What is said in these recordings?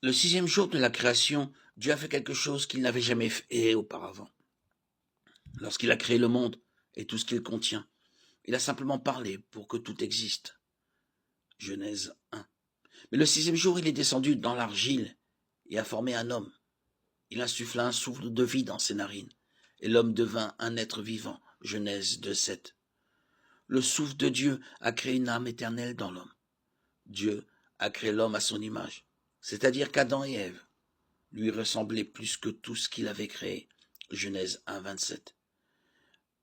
Le sixième jour de la création, Dieu a fait quelque chose qu'il n'avait jamais fait auparavant. Lorsqu'il a créé le monde et tout ce qu'il contient, il a simplement parlé pour que tout existe. Genèse 1. Mais le sixième jour, il est descendu dans l'argile et a formé un homme. Il insuffla un souffle de vie dans ses narines, et l'homme devint un être vivant. Genèse 2:7. Le souffle de Dieu a créé une âme éternelle dans l'homme. Dieu a créé l'homme à son image, c'est-à-dire qu'Adam et Ève lui ressemblaient plus que tout ce qu'il avait créé. Genèse 1:27.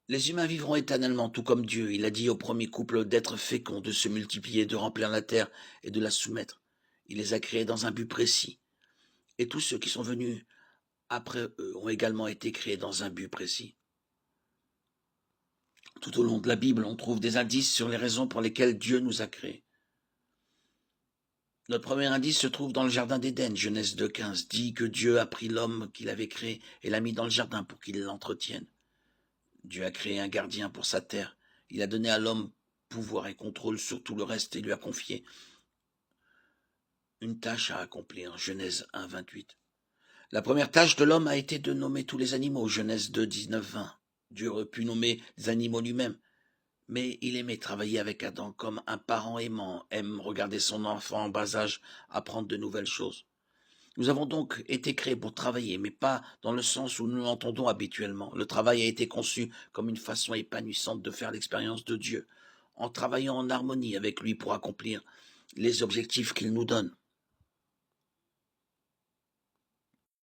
Les humains vivront éternellement tout comme Dieu. Il a dit au premier couple d'être féconds, de se multiplier, de remplir la terre et de la soumettre. Il les a créés dans un but précis. Et tous ceux qui sont venus après eux ont également été créés dans un but précis. Tout au long de la Bible, on trouve des indices sur les raisons pour lesquelles Dieu nous a créés. Notre premier indice se trouve dans le jardin d'Éden. Genèse 2:15 dit que Dieu a pris l'homme qu'il avait créé et l'a mis dans le jardin pour qu'il l'entretienne. Dieu a créé un gardien pour sa terre. Il a donné à l'homme pouvoir et contrôle sur tout le reste et lui a confié une tâche à accomplir. Genèse 1:28. La première tâche de l'homme a été de nommer tous les animaux. Genèse 2:19-20. Dieu aurait pu nommer des animaux lui-même, mais il aimait travailler avec Adam comme un parent aimant aime regarder son enfant en bas âge apprendre de nouvelles choses. Nous avons donc été créés pour travailler, mais pas dans le sens où nous l'entendons habituellement. Le travail a été conçu comme une façon épanouissante de faire l'expérience de Dieu, en travaillant en harmonie avec lui pour accomplir les objectifs qu'il nous donne.